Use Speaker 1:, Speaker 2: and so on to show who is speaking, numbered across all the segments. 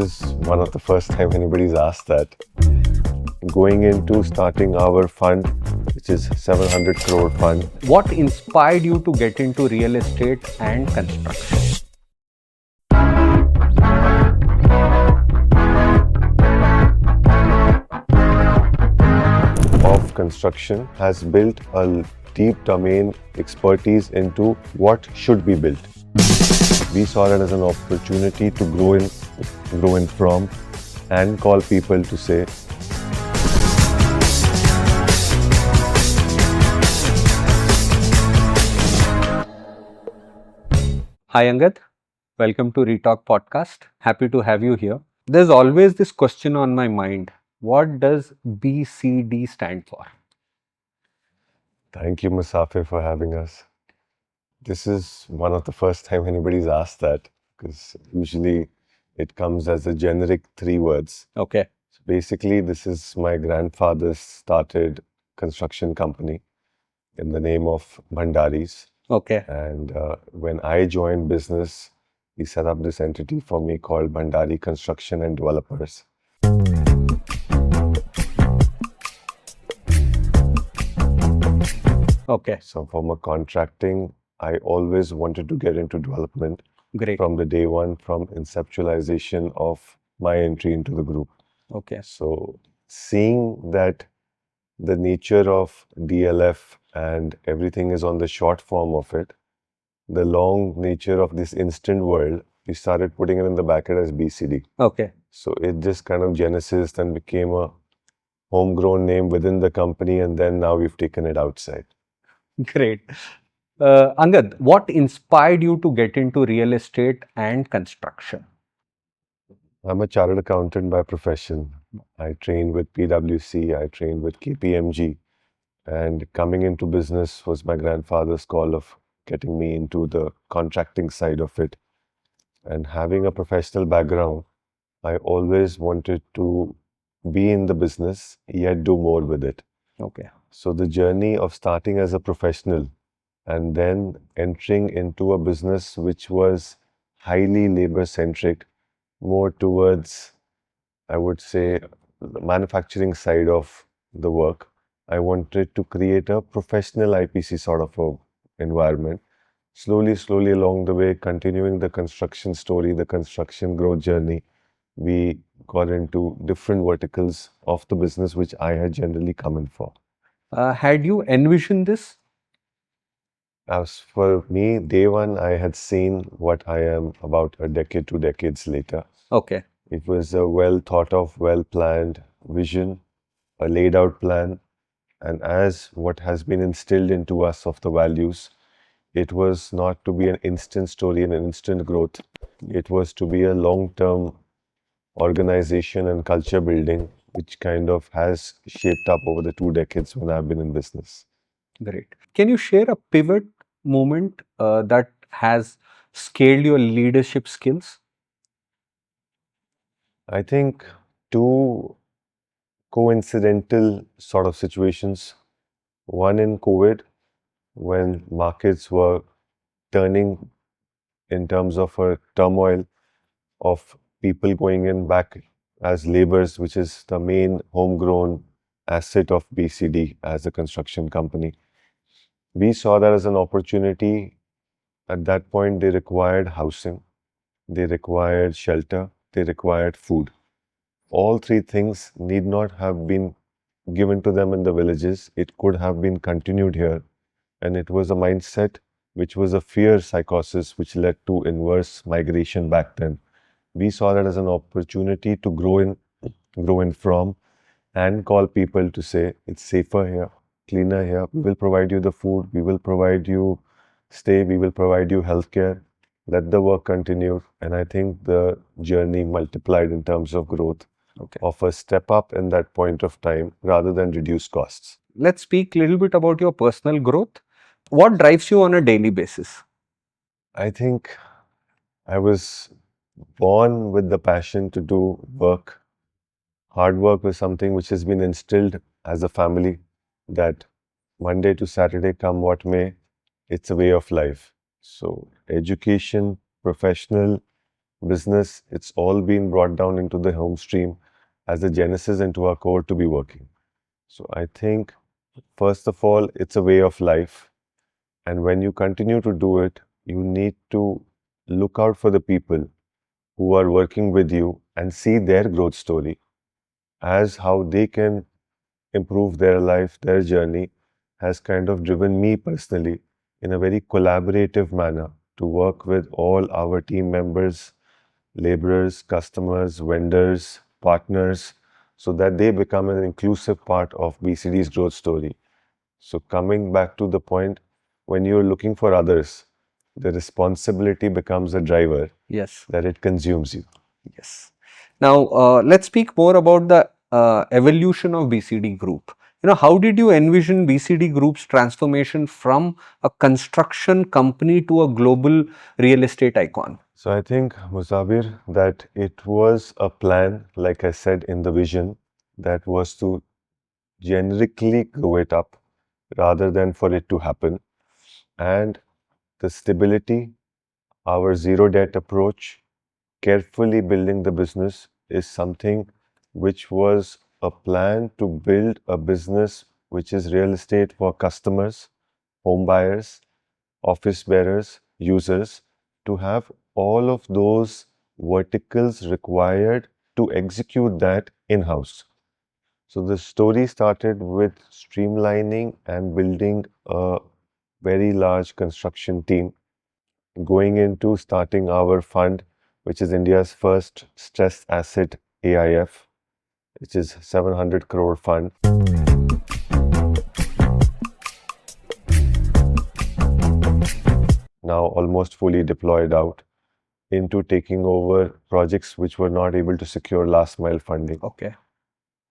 Speaker 1: is one of the first time anybody's asked that. Going into starting our fund, which is 700 crore fund.
Speaker 2: What inspired you to get into real estate and construction?
Speaker 1: Of construction has built a deep domain expertise into what should be built. We saw it as an opportunity to grow in from, and call people to say,
Speaker 2: Hi Angad, welcome to ReTalk podcast. Happy to have you here. There's always this question on my mind. What does BCD stand for?
Speaker 1: thank you, Musafir, for having us. This is one of the first time anybody's asked that, because usually it comes as a generic 3 words.
Speaker 2: Okay.
Speaker 1: So basically, this is my grandfather's started construction company in the name of Bhandaris.
Speaker 2: Okay.
Speaker 1: And when I joined business, he set up this entity for me called Bhandari Construction and Developers.
Speaker 2: Okay.
Speaker 1: So from a contracting, I always wanted to get into development.
Speaker 2: Great.
Speaker 1: From the day one, from inceptualization of my entry into the group.
Speaker 2: Okay.
Speaker 1: So seeing that the nature of DLF and everything is on the short form of it, the long nature of this instant world, we started putting it in the bracket as BCD.
Speaker 2: Okay.
Speaker 1: So it just kind of genesis and became a homegrown name within the company, and then now we've taken it outside.
Speaker 2: Great. Angad, what inspired you to get into real estate and construction?
Speaker 1: I'm a chartered accountant by profession. I trained with PwC, I trained with KPMG, and coming into business was my grandfather's call of getting me into the contracting side of it. And having a professional background, I always wanted to be in the business, yet do more with it.
Speaker 2: Okay.
Speaker 1: So the journey of starting as a professional and then entering into a business which was highly labor-centric, more towards, I would say, the manufacturing side of the work. I wanted to create a professional IPC sort of a environment. Slowly along the way, continuing the construction story, the construction growth journey, we got into different verticals of the business, which I had generally come in for.
Speaker 2: Had you envisioned this?
Speaker 1: As for me, day one, I had seen what I am about a decade, 2 decades later.
Speaker 2: Okay.
Speaker 1: It was a well thought of, well planned vision, a laid out plan. And as what has been instilled into us of the values, it was not to be an instant story and an instant growth. It was to be a long-term organization and culture building, which kind of has shaped up over the 2 decades when I've been in business.
Speaker 2: Great. Can you share a pivot moment that has scaled your leadership skills?
Speaker 1: I think 2 coincidental sort of situations. One in COVID, when markets were turning in terms of a turmoil of people going in back as laborers, which is the main homegrown asset of BCD as a construction company. We saw that as an opportunity. At that point, they required housing, they required shelter, they required food. All 3 things need not have been given to them in the villages. It could have been continued here. And it was a mindset which was a fear psychosis which led to inverse migration back then. We saw that as an opportunity to grow in from, and call people to say, it's safer here, cleaner here. We will provide you the food, we will provide you stay, we will provide you healthcare. Let the work continue. And I think the journey multiplied in terms of growth.
Speaker 2: Okay.
Speaker 1: Of a step up in that point of time rather than reduce costs.
Speaker 2: Let's speak a little bit about your personal growth. What drives you on a daily basis?
Speaker 1: I think I was born with the passion to do work. Hard work was something which has been instilled as a family, that Monday to Saturday, come what may, it's a way of life. So education, professional, business, it's all been brought down into the home stream as a genesis into our core to be working. So I think, first of all, it's a way of life. And when you continue to do it, you need to look out for the people who are working with you and see their growth story as how they can improve their life, their journey has kind of driven me personally in a very collaborative manner to work with all our team members, laborers, customers, vendors, partners, so that they become an inclusive part of BCD's growth story. So, coming back to the point, when you're looking for others, the responsibility becomes a driver
Speaker 2: Yes.
Speaker 1: that it consumes you.
Speaker 2: Yes. Now, let's speak more about the evolution of BCD Group. How did you envision BCD Group's transformation from a construction company to a global real estate icon?
Speaker 1: So I think, Musabir, that it was a plan, like I said in the vision, that was to generically grow it up rather than for it to happen. And the stability, our zero debt approach, carefully building the business is something which was a plan to build a business which is real estate for customers, home buyers, office bearers, users, to have all of those verticals required to execute that in-house. So the story started with streamlining and building a very large construction team, going into starting our fund, which is India's first stressed asset AIF, which is 700 crore fund. Now almost fully deployed out into taking over projects which were not able to secure last mile funding.
Speaker 2: Okay.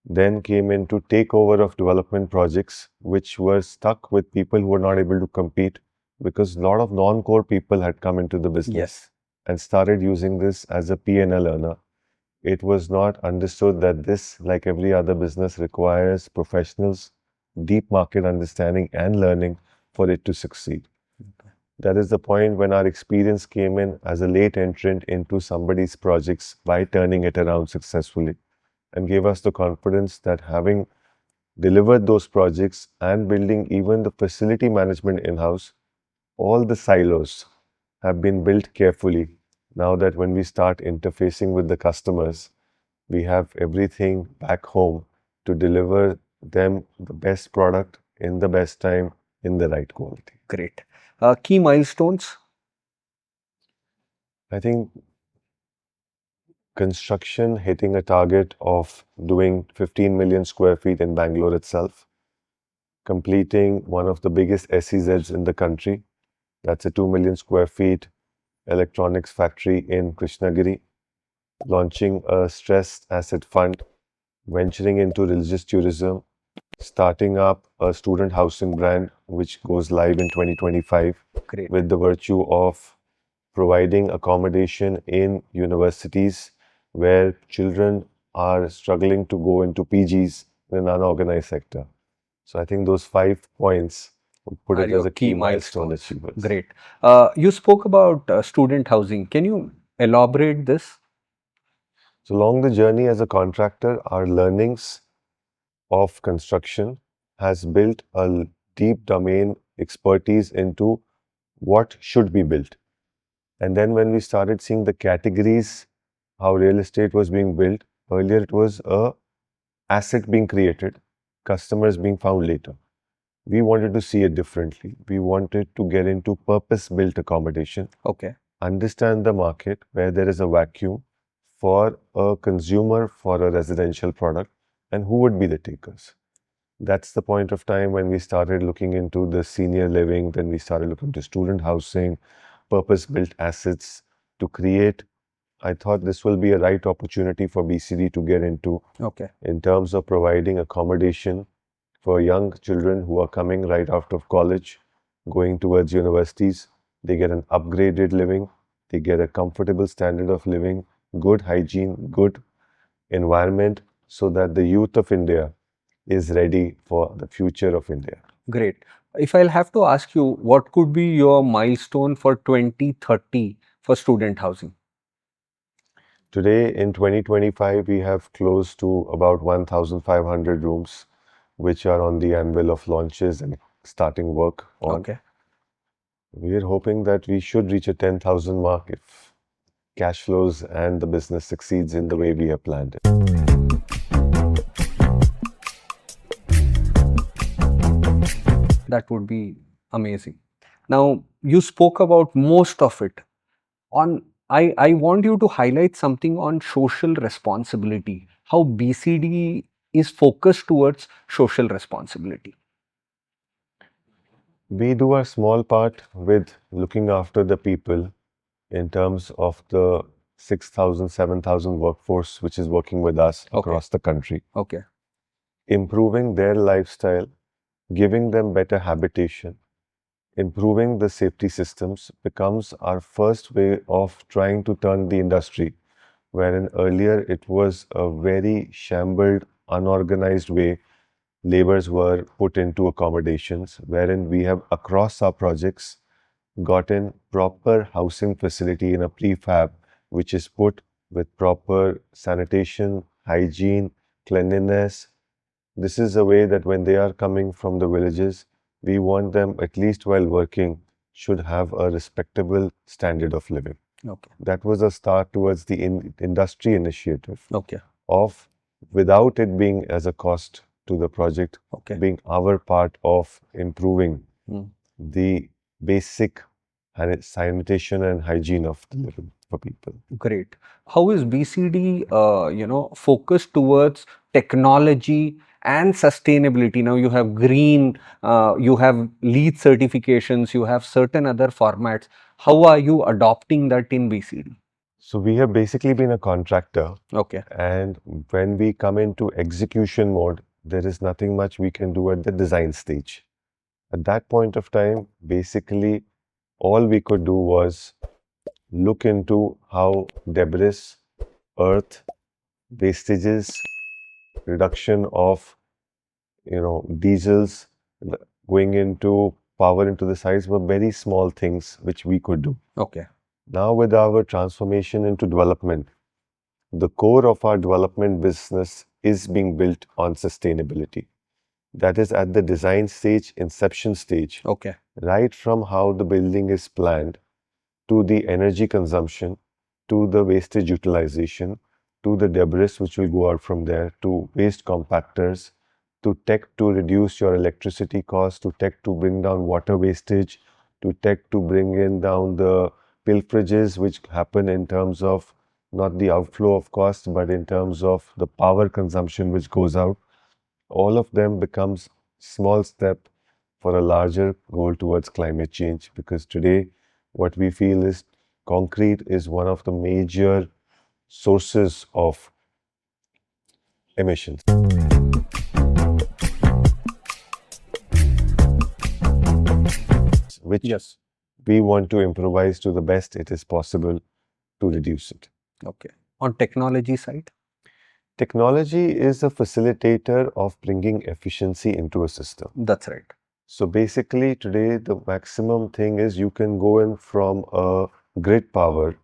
Speaker 1: Then came into takeover of development projects which were stuck with people who were not able to compete because a lot of non-core people had come into the business.
Speaker 2: Yes.
Speaker 1: And started using this as a P&L earner. It was not understood that this, like every other business, requires professionals, deep market understanding and learning for it to succeed. That is the point when our experience came in as a late entrant into somebody's projects by turning it around successfully and gave us the confidence that having delivered those projects and building even the facility management in-house, all the silos have been built carefully. Now that when we start interfacing with the customers, we have everything back home to deliver them the best product in the best time in the right quality.
Speaker 2: Great. Key milestones?
Speaker 1: I think construction hitting a target of doing 15 million square feet in Bangalore itself, completing one of the biggest SEZs in the country. That's a 2 million square feet electronics factory in Krishnagiri, launching a stressed asset fund, venturing into religious tourism, starting up a student housing brand which goes live in 2025.
Speaker 2: Great.
Speaker 1: With the virtue of providing accommodation in universities where children are struggling to go into PGs in an unorganized sector. So I think those 5 points would put it as a key milestone achievement.
Speaker 2: Great. You spoke about student housing. Can you elaborate this?
Speaker 1: So along the journey as a contractor, our learnings of construction has built a deep domain expertise into what should be built. And then when we started seeing the categories, how real estate was being built, earlier it was a asset being created, customers being found later. We wanted to see it differently. We wanted to get into purpose-built accommodation.
Speaker 2: Okay.
Speaker 1: Understand the market where there is a vacuum for a consumer for a residential product and who would be the takers. That's the point of time when we started looking into the senior living, then we started looking to student housing, purpose-built assets to create. I thought this will be a right opportunity for BCD to get into.
Speaker 2: Okay.
Speaker 1: In terms of providing accommodation for young children who are coming right out of college, going towards universities. They get an upgraded living, they get a comfortable standard of living, good hygiene, good environment, so that the youth of India is ready for the future of India.
Speaker 2: Great. If I'll have to ask you, what could be your milestone for 2030 for student housing?
Speaker 1: Today in 2025, we have close to about 1,500 rooms, which are on the anvil of launches and starting work on.
Speaker 2: Okay.
Speaker 1: We are hoping that we should reach a 10,000 mark if cash flows and the business succeeds in the way we have planned it.
Speaker 2: That would be amazing. Now, you spoke about most of it. I want you to highlight something on social responsibility, how BCD is focused towards social responsibility.
Speaker 1: We do our small part with looking after the people in terms of the 6,000, 7,000 workforce which is working with us across the country,
Speaker 2: Okay.
Speaker 1: improving their lifestyle, giving them better habitation, improving the safety systems becomes our first way of trying to turn the industry, wherein earlier it was a very shambled, unorganized way laborers were put into accommodations, wherein we have across our projects gotten proper housing facility in a prefab, which is put with proper sanitation, hygiene, cleanliness. This is a way that when they are coming from the villages, we want them, at least while working, should have a respectable standard of living.
Speaker 2: Okay.
Speaker 1: That was a start towards the industry initiative
Speaker 2: Okay.
Speaker 1: of, without it being as a cost to the project,
Speaker 2: Okay.
Speaker 1: being our part of improving
Speaker 2: Mm.
Speaker 1: the basic sanitation and hygiene of the living for people.
Speaker 2: Great. How is BCD, focused towards technology and sustainability? Now you have green, you have LEED certifications, you have certain other formats. How are you adopting that in BCD?
Speaker 1: So we have basically been a contractor,
Speaker 2: Okay.
Speaker 1: and when we come into execution mode, there is nothing much we can do at the design stage. At that point of time, basically, all we could do was look into how debris, earth, wastages, reduction of diesels going into power into the sites were very small things which we could do.
Speaker 2: Okay.
Speaker 1: Now with our transformation into development, the core of our development business is being built on sustainability. That is at the design stage, inception stage,
Speaker 2: Okay.
Speaker 1: right from how the building is planned, to the energy consumption, to the wastage utilization, to the debris which will go out from there, to waste compactors, to tech to reduce your electricity cost, to tech to bring down water wastage, to tech to bring in down the pilferages which happen in terms of not the outflow of cost, but in terms of the power consumption which goes out. All of them becomes small step for a larger goal towards climate change, because today what we feel is concrete is one of the major sources of emissions, which
Speaker 2: Yes.
Speaker 1: we want to improvise to the best it is possible to reduce it.
Speaker 2: Okay. On technology side?
Speaker 1: Technology is a facilitator of bringing efficiency into a system.
Speaker 2: That's right.
Speaker 1: So basically today the maximum thing is you can go in from a grid power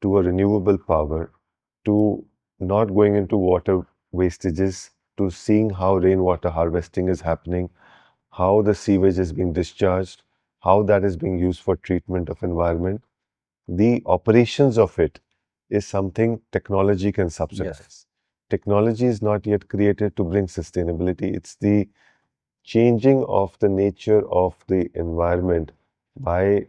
Speaker 1: to a renewable power to not going into water wastages to seeing how rainwater harvesting is happening, how the sewage is being discharged, how that is being used for treatment of environment. The operations of it is something technology can subsidize.
Speaker 2: Yes.
Speaker 1: Technology is not yet created to bring sustainability. It's the changing of the nature of the environment by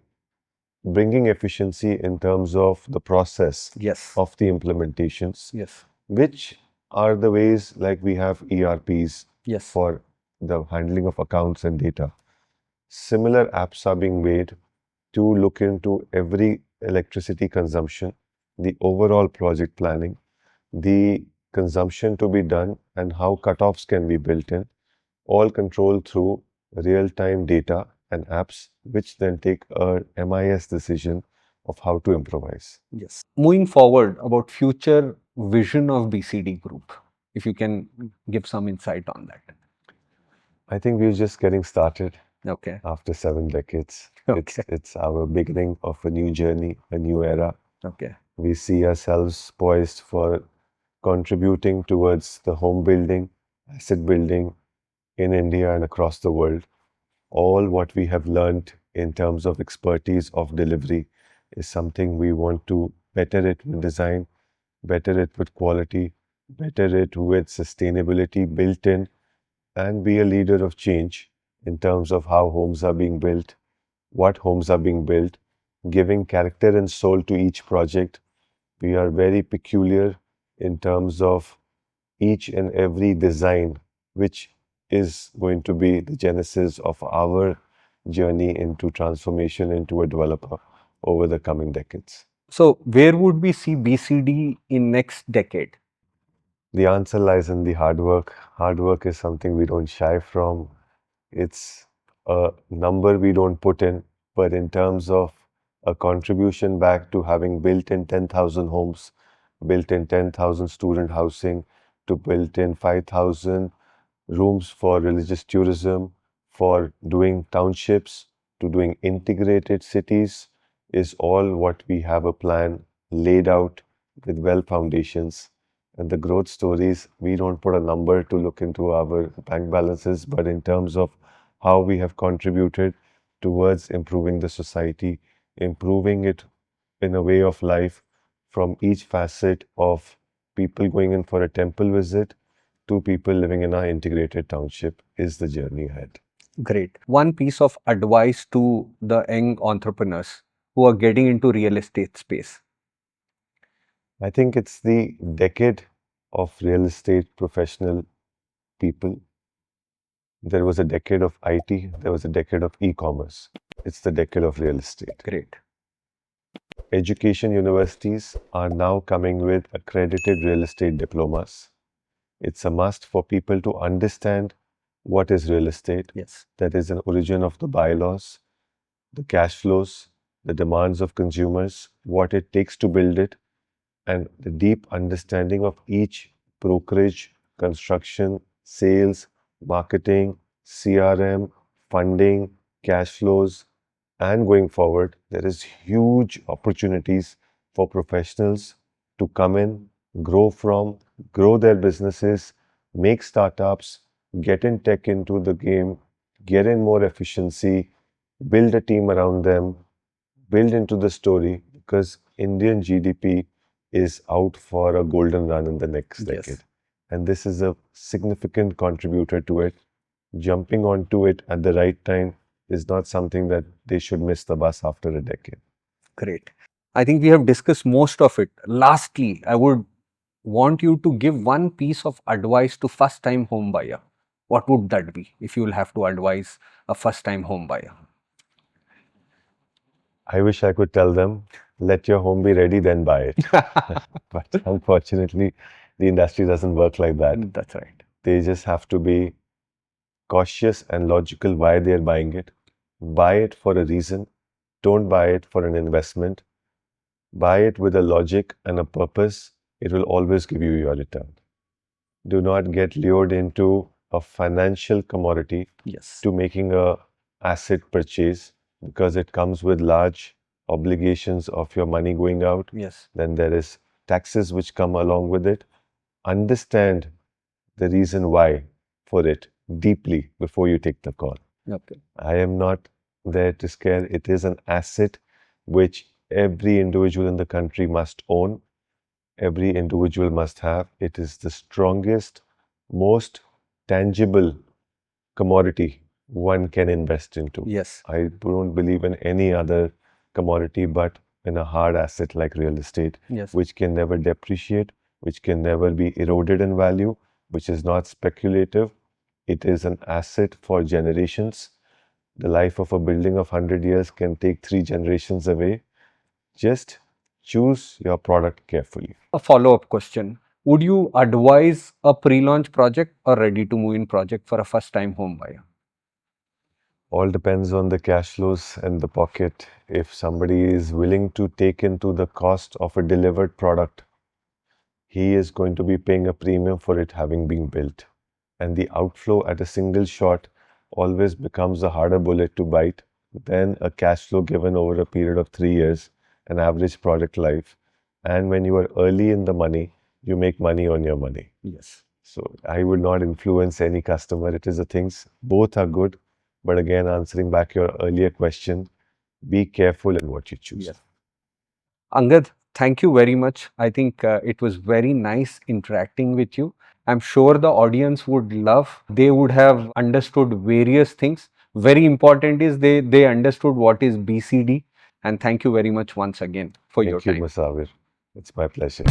Speaker 1: bringing efficiency in terms of the process
Speaker 2: Yes.
Speaker 1: of the implementations,
Speaker 2: Yes.
Speaker 1: which are the ways like we have ERPs
Speaker 2: Yes.
Speaker 1: for the handling of accounts and data. Similar apps are being made to look into every electricity consumption, the overall project planning, the consumption to be done, and how cutoffs can be built in, all controlled through real-time data and apps, which then take a MIS decision of how to improvise.
Speaker 2: Yes. Moving forward, about future vision of BCD Group, if you can give some insight on that.
Speaker 1: I think we're just getting started
Speaker 2: Okay.
Speaker 1: after 7 decades.
Speaker 2: Okay.
Speaker 1: It's our beginning of a new journey, a new era.
Speaker 2: Okay.
Speaker 1: We see ourselves poised for contributing towards the home building, asset building in India and across the world. All what we have learned in terms of expertise of delivery is something we want to better it with design, better it with quality, better it with sustainability built in, and be a leader of change in terms of how homes are being built, what homes are being built, giving character and soul to each project. We are very peculiar in terms of each and every design, which is going to be the genesis of our journey into transformation into a developer over the coming decades.
Speaker 2: So, where would we see BCD in next decade?
Speaker 1: The answer lies in the hard work. Hard work is something we don't shy from. It's a number we don't put in, but in terms of a contribution back to having built in 10,000 homes, built in 10,000 student housing, to built in 5,000 rooms for religious tourism, for doing townships, to doing integrated cities, is all what we have a plan laid out with well foundations. And the growth stories, we don't put a number to look into our bank balances, but in terms of how we have contributed towards improving the society, improving it in a way of life from each facet of people going in for a temple visit to people living in our integrated township is the journey ahead.
Speaker 2: Great. One piece of advice to the young entrepreneurs who are getting into real estate space.
Speaker 1: I think it's the decade of real estate professional people. There was a decade of IT, there was a decade of e-commerce. It's the decade of real estate.
Speaker 2: Great.
Speaker 1: Education universities are now coming with accredited real estate diplomas. It's a must for people to understand what is real estate.
Speaker 2: Yes.
Speaker 1: That is an origin of the bylaws, the cash flows, the demands of consumers, what it takes to build it, and the deep understanding of each brokerage, construction, sales, marketing, CRM, funding, cash flows, and going forward, there is huge opportunities for professionals to come in, grow from, grow their businesses, make startups, get in tech into the game, get in more efficiency, build a team around them, build into the story, because Indian GDP is out for a golden run in the next decade. And this is a significant contributor to it. Jumping onto it at the right time is not something that they should miss the bus after a decade.
Speaker 2: Great. I think we have discussed most of it. Lastly, I would want you to give one piece of advice to first time home buyer. What would that be if you will have to advise a first time home buyer?
Speaker 1: I wish I could tell them, let your home be ready, then buy it. But unfortunately, the industry doesn't work like that.
Speaker 2: That's right.
Speaker 1: They just have to be cautious and logical why they're buying it. Buy it for a reason. Don't buy it for an investment. Buy it with a logic and a purpose. It will always give you your return. Do not get lured into a financial commodity to making a asset purchase, because it comes with large obligations of your money going out.
Speaker 2: Yes.
Speaker 1: Then there is taxes which come along with it. Understand the reason why for it deeply before you take the call.
Speaker 2: Okay.
Speaker 1: I am not there to scare. It is an asset which every individual in the country must own. Every individual must have. It is the strongest, most tangible commodity one can invest into.
Speaker 2: Yes.
Speaker 1: I don't believe in any other commodity but in a hard asset like real estate, which can never depreciate, which can never be eroded in value, which is not speculative. It is an asset for generations. The life of a building of 100 years can take 3 generations away. Just choose your product carefully.
Speaker 2: A follow-up question. Would you advise a pre-launch project or ready-to-move-in project for a first-time home buyer?
Speaker 1: All depends on the cash flows and the pocket. If somebody is willing to take into the cost of a delivered product, he is going to be paying a premium for it having been built. And the outflow at a single shot always becomes a harder bullet to bite than a cash flow given over a period of 3 years, an average product life. And when you are early in the money, you make money on your money.
Speaker 2: Yes.
Speaker 1: So I would not influence any customer. It is the things, both are good. But again, answering back your earlier question, be careful in what you choose.
Speaker 2: Yes. Angad, thank you very much. I think it was very nice interacting with you. I'm sure the audience would love, they would have understood various things. Very important is they understood what is BCD. And thank you very much once again for your
Speaker 1: Thank you,
Speaker 2: time.
Speaker 1: Musawir. It's my pleasure.